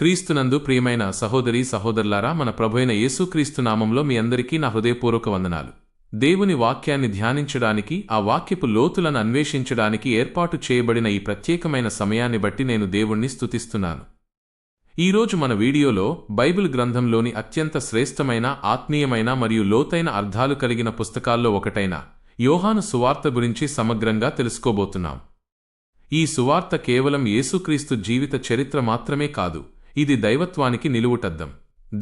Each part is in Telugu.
క్రీస్తునందు ప్రియమైన సహోదరీ సహోదరులారా, మన ప్రభువైన యేసుక్రీస్తు నామంలో మీ అందరికీ నా హృదయపూర్వక వందనాలు. దేవుని వాక్యాన్ని ధ్యానించడానికి, ఆ వాక్యపు లోతులను అన్వేషించడానికి ఏర్పాటు చేయబడిన ఈ ప్రత్యేకమైన సమయాన్ని బట్టి నేను దేవుణ్ణి స్తుతిస్తున్నాను. ఈరోజు మన వీడియోలో బైబిల్ గ్రంథంలోని అత్యంత శ్రేష్టమైన, ఆత్మీయమైన మరియు లోతైన అర్థాలు కలిగిన పుస్తకాల్లో ఒకటైన యోహాను సువార్త గురించి సమగ్రంగా తెలుసుకోబోతున్నాం. ఈ సువార్త కేవలం యేసుక్రీస్తు జీవిత చరిత్ర మాత్రమే కాదు, ఇది దైవత్వానికి నిలువుటద్దం.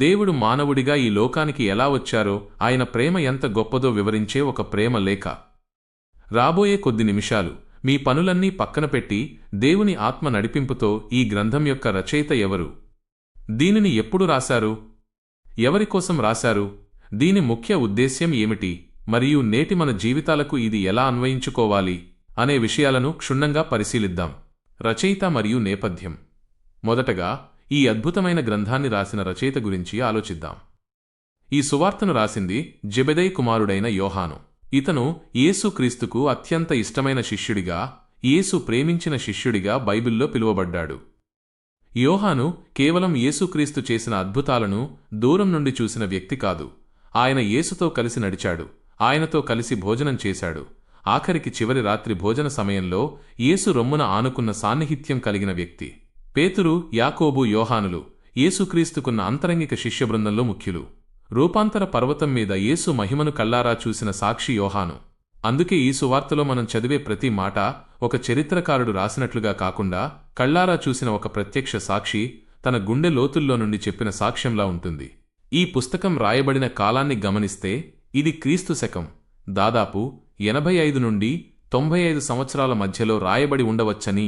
దేవుడు మానవుడిగా ఈ లోకానికి ఎలా వచ్చారో, ఆయన ప్రేమ ఎంత గొప్పదో వివరించే ఒక ప్రేమ లేఖ. రాబోయే కొద్ది నిమిషాలు మీ పనులన్నీ పక్కన పెట్టి దేవుని ఆత్మ నడిపింపుతో ఈ గ్రంథం యొక్క రచయిత ఎవరు, దీనిని ఎప్పుడు రాశారు, ఎవరికోసం రాశారు, దీని ముఖ్య ఉద్దేశ్యం ఏమిటి, మరియు నేటి మన జీవితాలకు ఇది ఎలా అన్వయించుకోవాలి అనే విషయాలను క్షుణ్ణంగా పరిశీలిద్దాం. రచయిత మరియు నేపథ్యం. మొదటగా ఈ అద్భుతమైన గ్రంథాన్ని రాసిన రచయిత గురించి ఆలోచిద్దాం. ఈ సువార్తను రాసింది జెబెదయి కుమారుడైన యోహాను. ఇతను యేసుక్రీస్తుకు అత్యంత ఇష్టమైన శిష్యుడిగా, యేసు ప్రేమించిన శిష్యుడిగా బైబిల్లో పిలువబడ్డాడు. యోహాను కేవలం యేసుక్రీస్తు చేసిన అద్భుతాలను దూరం నుండి చూసిన వ్యక్తి కాదు. ఆయన యేసుతో కలిసి నడిచాడు, ఆయనతో కలిసి భోజనం చేశాడు. ఆఖరికి చివరి రాత్రి భోజన సమయంలో యేసు రొమ్మున ఆనుకున్న సాన్నిహిత్యం కలిగిన వ్యక్తి. పేతురు, యాకోబు, యోహానులు యేసుక్రీస్తుకున్న అంతరంగిక శిష్యబృందంలో ముఖ్యులు. రూపాంతర పర్వతం మీద యేసు మహిమను కళ్లారా చూసిన సాక్షి యోహాను. అందుకే ఈ సువార్తలో మనం చదివే ప్రతి మాట ఒక చరిత్రకారుడు రాసినట్లుగా కాకుండా, కళ్లారా చూసిన ఒక ప్రత్యక్ష సాక్షి తన గుండె లోతుల్లో నుండి చెప్పిన సాక్ష్యంలా ఉంటుంది. ఈ పుస్తకం రాయబడిన కాలాన్ని గమనిస్తే ఇది క్రీస్తు శకం దాదాపు 85 నుండి 95 సంవత్సరాల మధ్యలో రాయబడి ఉండవచ్చని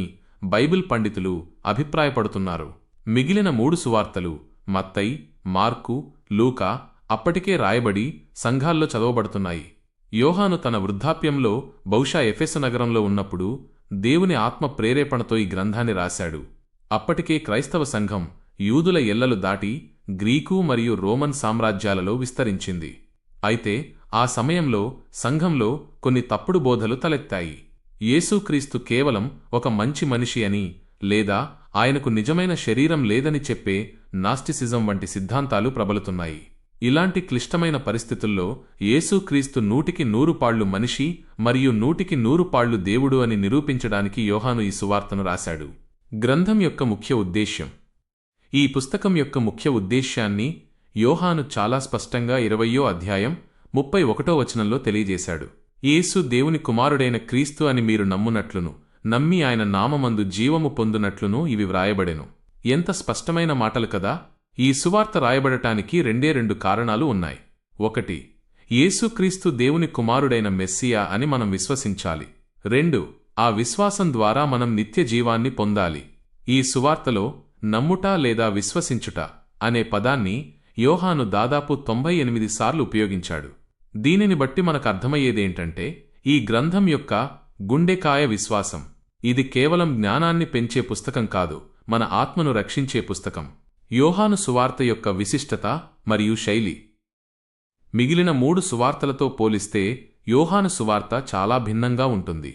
బైబిల్ పండితులు అభిప్రాయపడుతున్నారు. మిగిలిన 3 సువార్తలు మత్తయి, మార్కు, లూకా అప్పటికే రాయబడి సంఘాల్లో చదవబడుతున్నాయి. యోహాను తన వృద్ధాప్యంలో బహుశా ఎఫెసు నగరంలో ఉన్నప్పుడు దేవుని ఆత్మ ప్రేరేపణతో ఈ గ్రంథాన్ని రాశాడు. అప్పటికే క్రైస్తవ సంఘం యూదుల ఎల్లలు దాటి గ్రీకు మరియు రోమన్ సామ్రాజ్యాలలో విస్తరించింది. అయితే ఆ సమయంలో సంఘంలో కొన్ని తప్పుడు బోధలు తలెత్తాయి. యేసుక్రీస్తు కేవలం ఒక మంచి మనిషి అని, లేదా ఆయనకు నిజమైన శరీరం లేదని చెప్పే నాస్టిసిజం వంటి సిద్ధాంతాలు ప్రబలుతున్నాయి. ఇలాంటి క్లిష్టమైన పరిస్థితుల్లో యేసుక్రీస్తు 100కి 100 మనిషి మరియు 100కి 100 దేవుడు అని నిరూపించడానికి యోహాను ఈ సువార్తను రాశాడు. గ్రంథం యొక్క ముఖ్య ఉద్దేశ్యం. ఈ పుస్తకం యొక్క ముఖ్య ఉద్దేశ్యాన్ని యోహాను చాలా స్పష్టంగా 20వ అధ్యాయం 31వ వచనంలో తెలియజేశాడు. యేసు దేవుని కుమారుడైన క్రీస్తు అని మీరు నమ్మునట్లును, నమ్మి ఆయన నామమందు జీవము పొందునట్లును ఇవి వ్రాయబడెను. ఎంత స్పష్టమైన మాటలు కదా! ఈ సువార్త రాయబడటానికి 2 కారణాలు ఉన్నాయి. 1, యేసుక్రీస్తు దేవుని కుమారుడైన మెస్సియా అని మనం విశ్వసించాలి. 2, ఆ విశ్వాసం ద్వారా మనం నిత్య జీవాన్ని పొందాలి. ఈ సువార్తలో నమ్ముట లేదా విశ్వసించుట అనే పదాన్ని యోహాను దాదాపు 98 సార్లు ఉపయోగించాడు. దీనిని బట్టి మనకర్థమయ్యేదేంటంటే, ఈ గ్రంథం యొక్క గుండెకాయ విశ్వాసం. ఇది కేవలం జ్ఞానాన్ని పెంచే పుస్తకం కాదు, మన ఆత్మను రక్షించే పుస్తకం. యోహాను సువార్త యొక్క విశిష్టత మరియు శైలి. మిగిలిన 3 సువార్తలతో పోలిస్తే యోహాను సువార్త చాలా భిన్నంగా ఉంటుంది.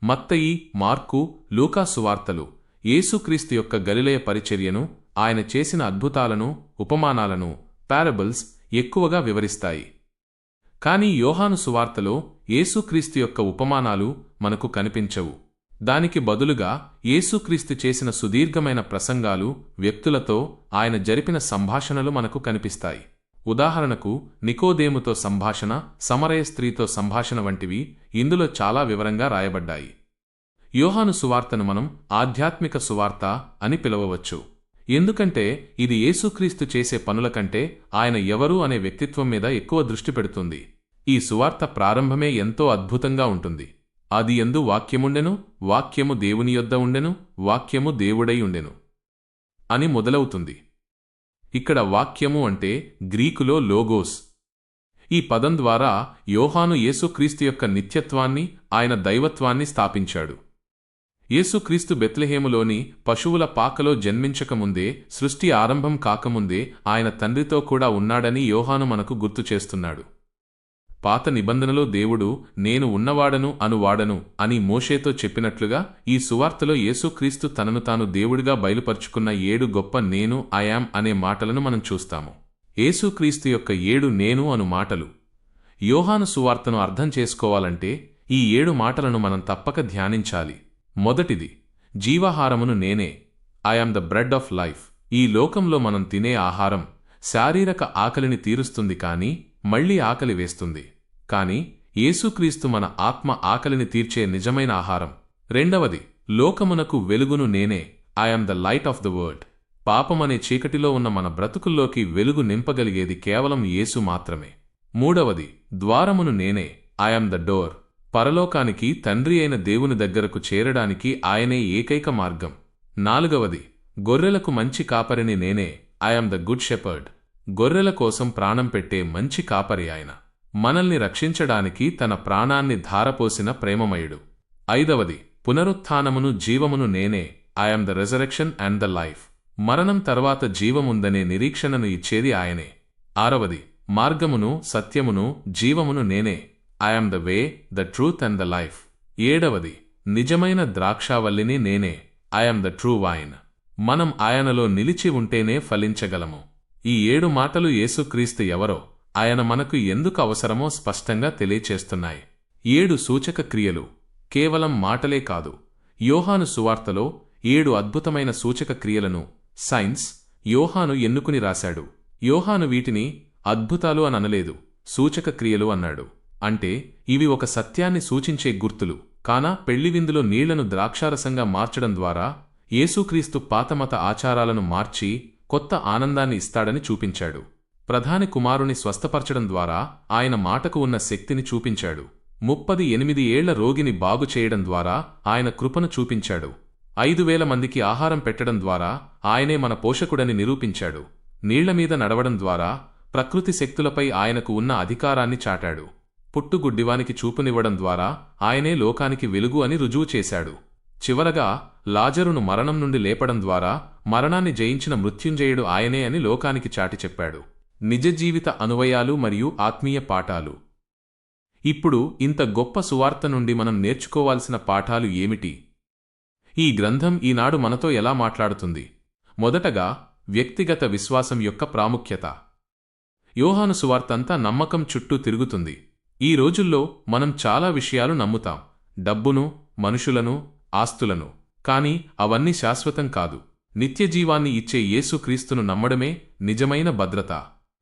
మత్తయి, మార్కు, లూకా సువార్తలు యేసుక్రీస్తు యొక్క గలిలయ పరిచర్యను, ఆయన చేసిన అద్భుతాలను, ఉపమానాలను, పారబుల్స్ ఎక్కువగా వివరిస్తాయి. కానీ యోహాను సువార్తలో యేసుక్రీస్తు యొక్క ఉపమానాలు మనకు కనిపించవు. దానికి బదులుగా యేసుక్రీస్తు చేసిన సుదీర్ఘమైన ప్రసంగాలు, వ్యక్తులతో ఆయన జరిపిన సంభాషణలు మనకు కనిపిస్తాయి. ఉదాహరణకు నికోదేముతో సంభాషణ, సమరయ స్త్రీతో సంభాషణ వంటివి ఇందులో చాలా వివరంగా రాయబడ్డాయి. యోహాను సువార్తను మనం ఆధ్యాత్మిక సువార్త అని పిలవవచ్చు. ఎందుకంటే ఇది యేసుక్రీస్తు చేసే పనుల కంటే ఆయన ఎవరు అనే వ్యక్తిత్వం మీద ఎక్కువ దృష్టి పెడుతుంది. ఈ సువార్త ప్రారంభమే ఎంతో అద్భుతంగా ఉంటుంది. ఆదియందు వాక్యముండెను, వాక్యము దేవుని యొద్ద ఉండెను, వాక్యము దేవుడై ఉండెను అని మొదలవుతుంది. ఇక్కడ వాక్యము అంటే గ్రీకులో లోగోస్. ఈ పదం ద్వారా యోహాను యేసుక్రీస్తు యొక్క నిత్యత్వాన్ని, ఆయన దైవత్వాన్ని స్థాపించాడు. యేసుక్రీస్తు బెత్లెహేములోని పశువుల పాకలో జన్మించకముందే, సృష్టి ఆరంభం కాకముందే ఆయన తండ్రితో కూడా ఉన్నాడని యోహాను మనకు గుర్తు చేస్తున్నాడు. పాత నిబంధనలో దేవుడు నేను ఉన్నవాడను అనువాడను అని మోషేతో చెప్పినట్లుగా ఈ సువార్తలో యేసుక్రీస్తు తనను తాను దేవుడిగా బయలుపరుచుకున్న 7 గొప్ప నేను ఐ యామ్ అనే మాటలను మనం చూస్తాము. యేసుక్రీస్తు యొక్క 7 నేను అను మాటలు. యోహాను సువార్తను అర్థం చేసుకోవాలంటే ఈ 7 మాటలను మనం తప్పక ధ్యానించాలి. మొదటిది, జీవాహారమును నేనే, I am the bread of life. ఈ లోకంలో మనం తినే ఆహారం శారీరక ఆకలిని తీరుస్తుంది కానీ మళ్లీ ఆకలి వేస్తుంది. కాని యేసుక్రీస్తు మన ఆత్మ ఆకలిని తీర్చే నిజమైన ఆహారం. రెండవది, లోకమునకు వెలుగును నేనే, I am the light of the world. పాపమనే చీకటిలో ఉన్న మన బ్రతుకుల్లోకి వెలుగు నింపగలిగేది కేవలం యేసు మాత్రమే. మూడవది, ద్వారమును నేనే, ఐ యామ్ ద డోర్. పరలోకానికి తండ్రి అయిన దేవుని దగ్గరకు చేరడానికి ఆయనే ఏకైక మార్గం. నాలుగవది, గొర్రెలకు మంచి కాపరిని నేనే, I am the good shepherd. గొర్రెల కోసం ప్రాణం పెట్టే మంచి కాపరి ఆయన. మనల్ని రక్షించడానికి తన ప్రాణాన్ని ధారపోసిన ప్రేమమయుడు. ఐదవది, పునరుత్థానమును జీవమును నేనే, I am the resurrection and the life. మరణం తర్వాత జీవముందనే నిరీక్షణను ఇచ్చేది ఆయనే. ఆరవది, మార్గమును సత్యమును జీవమును నేనే, I am the way, the truth and the life. ఏడవది, నిజమైన ద్రాక్షావల్లిని నేనే, I am the true wine. మనం ఆయనలో నిలిచి ఉంటేనే ఫలించగలము. ఈ 7 మాటలు యేసుక్రీస్తు ఎవరో, ఆయన మనకు ఎందుకు అవసరమో స్పష్టంగా తెలియచేస్తున్నాయి. 7 సూచక క్రియలు కేవలం మాటలే కాదు. యోహాను సువార్తలో 7 అద్భుతమైన సూచక క్రియలను సైన్స్ యోహాను ఎన్నుకుని రాశాడు. యోహాను వీటిని అద్భుతాలు అని అనలేదు, సూచక క్రియలు అన్నాడు. అంటే ఇవి ఒక సత్యాన్ని సూచించే గుర్తులు. కానా పెళ్లివిందులో నీళ్లను ద్రాక్షారసంగా మార్చడం ద్వారా యేసుక్రీస్తు పాతమత ఆచారాలను మార్చి కొత్త ఆనందాన్ని ఇస్తాడని చూపించాడు. ప్రధాని కుమారుని స్వస్థపరచడం ద్వారా ఆయన మాటకు ఉన్న శక్తిని చూపించాడు. 38 ఏళ్ల రోగిని బాగుచేయడం ద్వారా ఆయన కృపను చూపించాడు. 5,000 మందికి ఆహారం పెట్టడం ద్వారా ఆయనే మన పోషకుడని నిరూపించాడు. నీళ్లమీద నడవడం ద్వారా ప్రకృతి శక్తులపై ఆయనకు ఉన్న అధికారాన్ని చాటాడు. పుట్టుగుడ్డివానికి చూపునివ్వడం ద్వారా ఆయనే లోకానికి వెలుగు అని రుజువు చేశాడు. చివరగా లాజరును మరణం నుండి లేపడం ద్వారా మరణాన్ని జయించిన మృత్యుంజయుడు ఆయనే అని లోకానికి చాటి చెప్పాడు. నిజ జీవిత అనువయాలు మరియు ఆత్మీయ పాఠాలు. ఇప్పుడు ఇంత గొప్ప సువార్త నుండి మనం నేర్చుకోవాల్సిన పాఠాలు ఏమిటి? ఈ గ్రంథం ఈనాడు మనతో ఎలా మాట్లాడుతుంది? మొదటగా, వ్యక్తిగత విశ్వాసం యొక్క ప్రాముఖ్యత. యోహాను సువార్తంతా నమ్మకం చుట్టూ తిరుగుతుంది. ఈ రోజుల్లో మనం చాలా విషయాలు నమ్ముతాం, డబ్బును, మనుషులను, ఆస్తులను. కాని అవన్నీ శాశ్వతం కాదు. నిత్యజీవాన్ని ఇచ్చే యేసుక్రీస్తును నమ్మడమే నిజమైన భద్రత.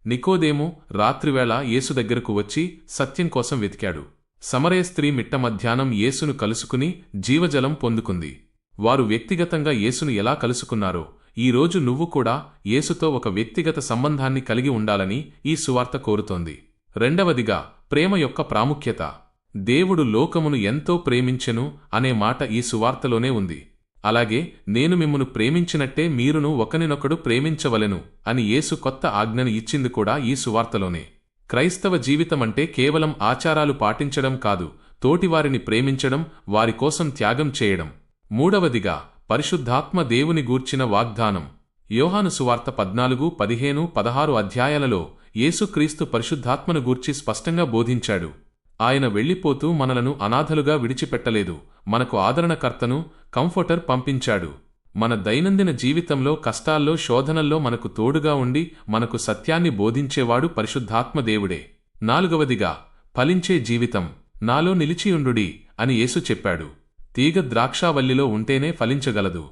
నికోదేము రాత్రివేళ యేసు దగ్గరకు వచ్చి సత్యం కోసం వెతికాడు. సమరయ స్త్రీ మిట్ట మధ్యాహ్నం యేసును కలుసుకుని జీవజలం పొందుకుంది. వారు వ్యక్తిగతంగా యేసును ఎలా కలుసుకున్నారో ఈరోజు నువ్వు కూడా యేసుతో ఒక వ్యక్తిగత సంబంధాన్ని కలిగి ఉండాలని ఈ సువార్త కోరుతోంది. రెండవదిగా, ప్రేమ యొక్క ప్రాముఖ్యత. దేవుడు లోకమును ఎంతో ప్రేమించెను అనే మాట ఈ సువార్తలోనే ఉంది. అలాగే నేను మిమ్మును ప్రేమించినట్టే మీరును ఒకనినొకడు ప్రేమించవలెను అని యేసు కొత్త ఆజ్ఞను ఇచ్చింది కూడా ఈ సువార్తలోనే. క్రైస్తవ జీవితమంటే కేవలం ఆచారాలు పాటించడం కాదు, తోటివారిని ప్రేమించడం, వారి కోసం త్యాగం చేయడం. మూడవదిగా, పరిశుద్ధాత్మ దేవుని గూర్చిన వాగ్దానం. యోహాను సువార్త 14, 15, 16 అధ్యాయాలలో యేసుక్రీస్తు పరిశుద్ధాత్మను గూర్చి స్పష్టంగా బోధించాడు. ఆయన వెళ్ళిపోతూ మనలను అనాథలుగా విడిచిపెట్టలేదు, మనకు ఆదరణకర్తను, కంఫర్టర్ పంపించాడు. మన దైనందిన జీవితంలో కష్టాల్లో, శోధనల్లో మనకు తోడుగా ఉండి మనకు సత్యాన్ని బోధించేవాడు పరిశుద్ధాత్మ దేవుడే. నాలుగవదిగా, ఫలించే జీవితం. నాలో నిలిచియుండుడి అని యేసు చెప్పాడు. తీగ ద్రాక్షావల్లిలో ఉంటేనే ఫలించగలదు.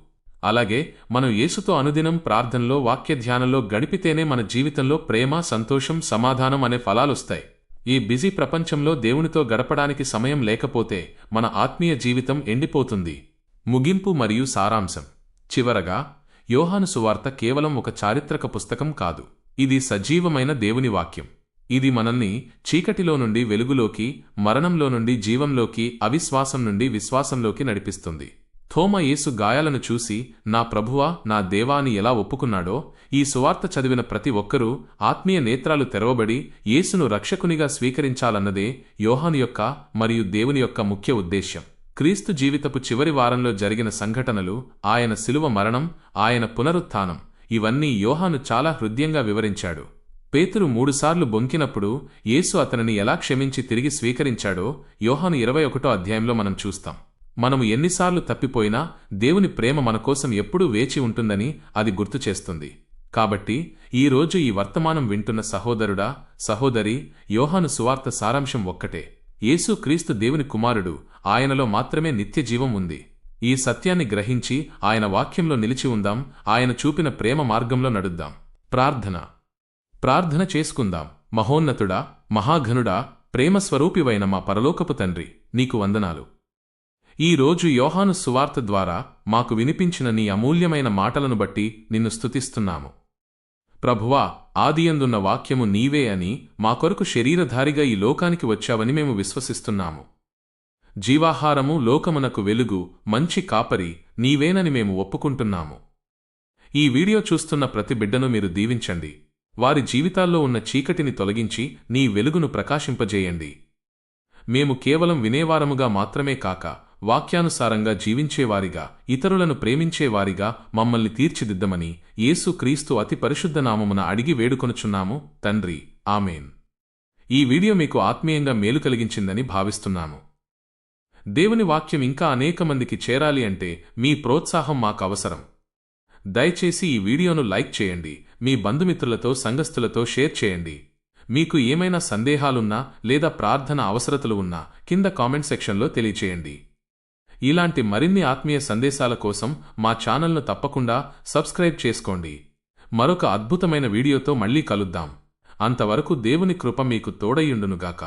అలాగే మనం యేసుతో అనుదినం ప్రార్థనలో, వాక్యధ్యానంలో గడిపితేనే మన జీవితంలో ప్రేమ, సంతోషం, సమాధానం అనే ఫలాలొస్తాయి. ఈ బిజీ ప్రపంచంలో దేవునితో గడపడానికి సమయం లేకపోతే మన ఆత్మీయ జీవితం ఎండిపోతుంది. ముగింపు మరియు సారాంశం. చివరగా, యోహాను సువార్త కేవలం ఒక చారిత్రక పుస్తకం కాదు. ఇది సజీవమైన దేవుని వాక్యం. ఇది మనల్ని చీకటిలో నుండి వెలుగులోకి, మరణంలో నుండి జీవంలోకి, అవిశ్వాసం నుండి విశ్వాసంలోకి నడిపిస్తుంది. థోమా యేసు గాయాలను చూసి నా ప్రభువా, నా దేవా అని ఎలా ఒప్పుకున్నాడో, ఈ సువార్త చదివిన ప్రతి ఒక్కరూ ఆత్మీయ నేత్రాలు తెరవబడి యేసును రక్షకునిగా స్వీకరించాలన్నదే యోహాను యొక్క మరియు దేవుని యొక్క ముఖ్య ఉద్దేశ్యం. క్రీస్తు జీవితపు చివరి వారంలో జరిగిన సంఘటనలు, ఆయన శిలువ మరణం, ఆయన పునరుత్థానం, ఇవన్నీ యోహాను చాలా హృద్యంగా వివరించాడు. పేతురు 3 సార్లు బొంకినప్పుడు యేసు అతనిని ఎలా క్షమించి తిరిగి స్వీకరించాడో యోహాను 21వ అధ్యాయంలో మనం చూస్తాం. మనము ఎన్నిసార్లు తప్పిపోయినా దేవుని ప్రేమ మనకోసం ఎప్పుడూ వేచి ఉంటుందని అది గుర్తు చేస్తుంది. కాబట్టి ఈరోజు ఈ వర్తమానం వింటున్న సహోదరుడా, సహోదరి, యోహాను సువార్త సారాంశం ఒక్కటే: యేసు క్రీస్తు దేవుని కుమారుడు, ఆయనలో మాత్రమే నిత్యజీవం ఉంది. ఈ సత్యాన్ని గ్రహించి ఆయన వాక్యంలో నిలిచి ఉందాం, ఆయన చూపిన ప్రేమ మార్గంలో నడుద్దాం. ప్రార్థన చేసుకుందాం. మహోన్నతుడా, మహాఘనుడా, ప్రేమస్వరూపివైన మా పరలోకపు తండ్రి, నీకు వందనాలు. ఈ రోజు యోహాను సువార్త ద్వారా మాకు వినిపించిన నీ అమూల్యమైన మాటలను బట్టి నిన్ను స్తుతిస్తున్నాము. ప్రభువా, ఆదియందున్న వాక్యము నీవే అని, మా కొరకు శరీరధారిగా ఈ లోకానికి వచ్చావని మేము విశ్వసిస్తున్నాము. జీవాహారము, లోకమునకు వెలుగు, మంచి కాపరి నీవేనని మేము ఒప్పుకుంటున్నాము. ఈ వీడియో చూస్తున్న ప్రతి బిడ్డను మీరు దీవించండి. వారి జీవితాల్లో ఉన్న చీకటిని తొలగించి నీ వెలుగును ప్రకాశింపజేయండి. మేము కేవలం వినేవారముగా మాత్రమే కాక వాక్యానుసారంగా జీవించేవారిగా, ఇతరులను ప్రేమించేవారిగా మమ్మల్ని తీర్చిదిద్దమని యేసు క్రీస్తు అతి పరిశుద్ధ నామమున అడిగి వేడుకొనుచున్నాము తండ్రి, ఆమేన్. ఈ వీడియో మీకు ఆత్మీయంగా మేలు కలిగించిందని భావిస్తున్నాము. దేవుని వాక్యం ఇంకా అనేక మందికి చేరాలి అంటే మీ ప్రోత్సాహం మాకు అవసరం. దయచేసి ఈ వీడియోను లైక్ చేయండి, మీ బంధుమిత్రులతో, సంఘస్థులతో షేర్ చేయండి. మీకు ఏమైనా సందేహాలున్నా లేదా ప్రార్థన అవసరతలు ఉన్నా కింద కామెంట్ సెక్షన్లో తెలియచేయండి. ఇలాంటి మరిన్ని ఆత్మీయ సందేశాల కోసం మా ఛానల్ను తప్పకుండా సబ్స్క్రైబ్ చేసుకోండి. మరొక అద్భుతమైన వీడియోతో మళ్ళీ కలుద్దాం. అంతవరకు దేవుని కృప మీకు తోడయుండునుగాక.